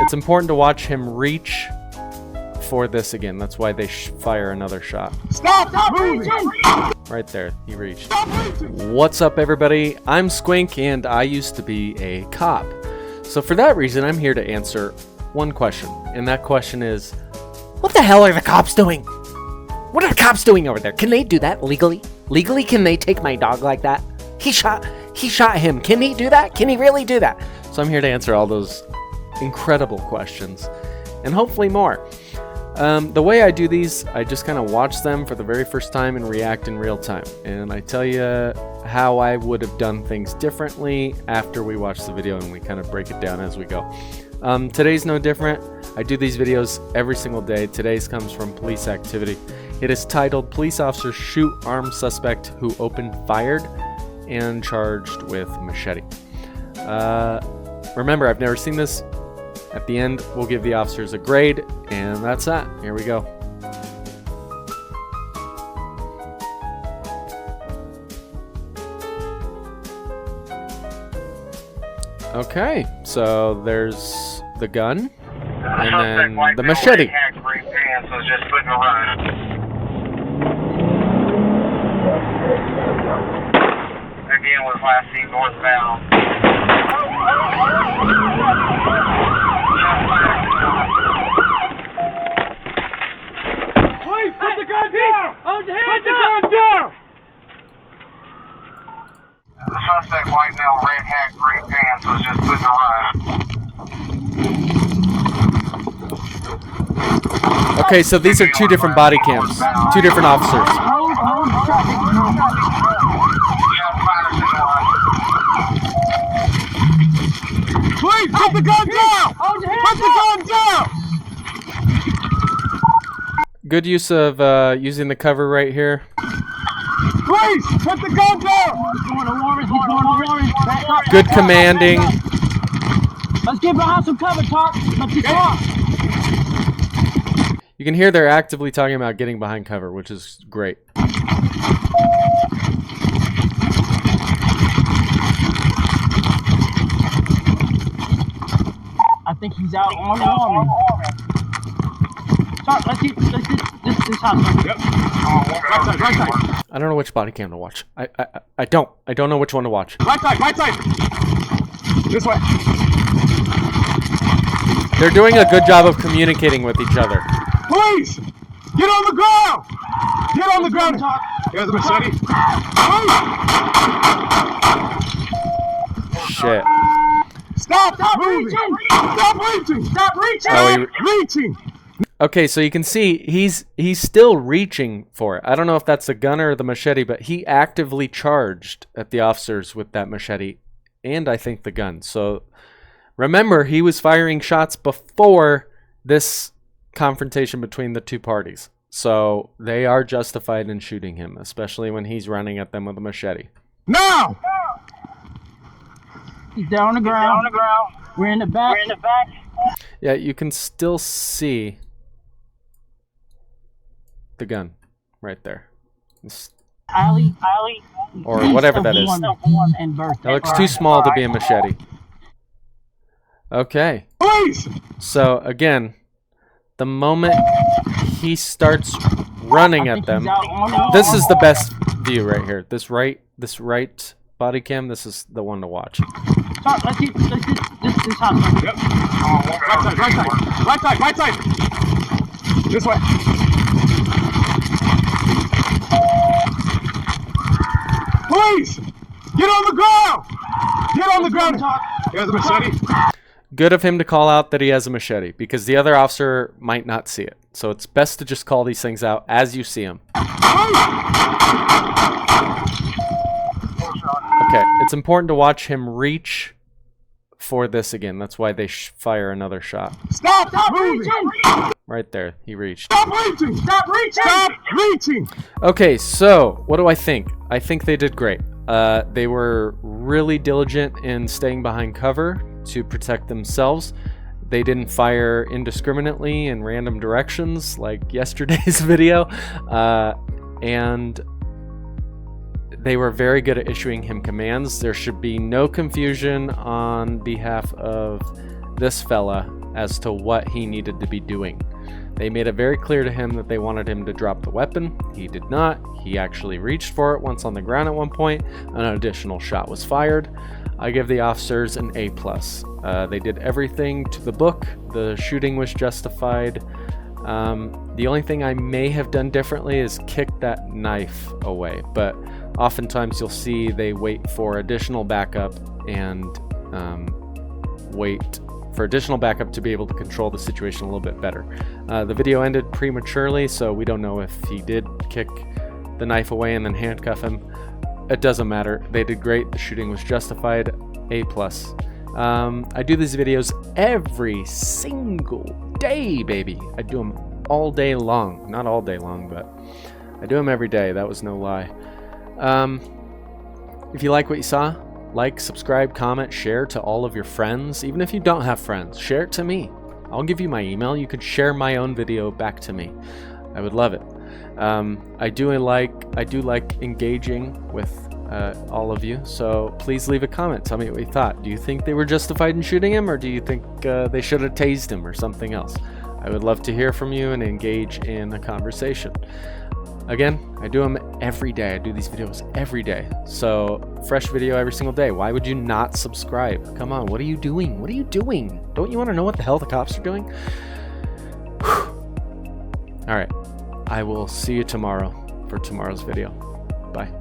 it's important to watch him reach for this again. That's why they fire another shot. Stop reaching! Right there, he reached. What's up, everybody? I'm Squink, and I used to be a cop. So for that reason, I'm here to answer one question, and that question is, what the hell are the cops doing? What are the cops doing over there? Can they do that legally? Legally, can they take my dog like that? He shot him. Can he do that? Can he really do that? So I'm here to answer all those incredible questions, and hopefully more. The way I do these, I just kind of watch them for the very first time and react in real time. And I tell you how I would have done things differently after we watch the video, and we kind of break it down as we go. Today's no different. I do these videos every single day. Today's comes from police activity. It is titled, Police Officers Shoot Armed Suspect Who Opened Fired and Charged with Machete. Remember, I've never seen this. At the end, we'll give the officers a grade, and that's that. Here we go. Okay, so there's the gun, and then the machete. Again, was last seen northbound. Please, put the gun down! Put the gun down! The suspect, white male, red hat, green pants, was just putting a run. Okay, so these are two different body cams, two different officers. Please, put the gun down! Put the gun down! Good use of using the cover right here. Please, put the gun down! Good commanding. Let's get behind some cover, Talk. Let's get off. You can hear they're actively talking about getting behind cover, which is great. I think he's out on the army. Talk, let's get this house. Yep. Right side. I don't know which body cam to watch. I don't know which one to watch. Right side. This way. They're doing a good job of communicating with each other. Please, get on the ground! Get on the ground! Here's the machete. Shit. Stop moving! Stop reaching! Stop reaching! Okay, so you can see he's still reaching for it. I don't know if that's the gun or the machete, but he actively charged at the officers with that machete, and I think the gun. So remember, he was firing shots before this confrontation between the two parties. So they are justified in shooting him, especially when he's running at them with a machete. Now! He's down on the ground. We're in the back. Yeah, you can still see the gun right there. Alley. Or whatever that is. It looks too small to be a machete. Okay. Please! So again, the moment he starts running at them, this is the best view right here. This right body cam, this is the one to watch. Talk, let's get this house. Yep. Right side. This way. Please! Get on the ground! Here's the machete. Good of him to call out that he has a machete, because the other officer might not see it. So it's best to just call these things out as you see them. Okay, it's important to watch him reach for this again. That's why they fire another shot. Stop reaching! Right there, he reached. Stop reaching! Okay, so what do I think? I think they did great. They were really diligent in staying behind cover to protect themselves. They didn't fire indiscriminately in random directions like yesterday's video. And they were very good at issuing him commands. There should be no confusion on behalf of this fella as to what he needed to be doing. They made it very clear to him that they wanted him to drop the weapon. He did not. He actually reached for it once on the ground at one point. An additional shot was fired. I give the officers an A+. They did everything to the book. The shooting was justified. The only thing I may have done differently is kick that knife away, but oftentimes you'll see they wait for additional backup and wait for additional backup to be able to control the situation a little bit better. The video ended prematurely, so we don't know if he did kick the knife away and then handcuff him. It doesn't matter. They did great. The shooting was justified. A+. I do these videos every single day, baby. I do them all day long. Not all day long, but I do them every day. That was no lie. If you like what you saw, like, subscribe, comment, share to all of your friends. Even if you don't have friends, share it to me. I'll give you my email. You could share my own video back to me. I would love it. I do like engaging with all of you, so please leave a comment. Tell me what you thought. Do you think they were justified in shooting him, or do you think they should have tased him or something else? I would love to hear from you and engage in a conversation. Again, I do them every day. I do these videos every day. So, fresh video every single day. Why would you not subscribe? Come on, what are you doing? What are you doing? Don't you want to know what the hell the cops are doing? Alright, I will see you tomorrow for tomorrow's video. Bye.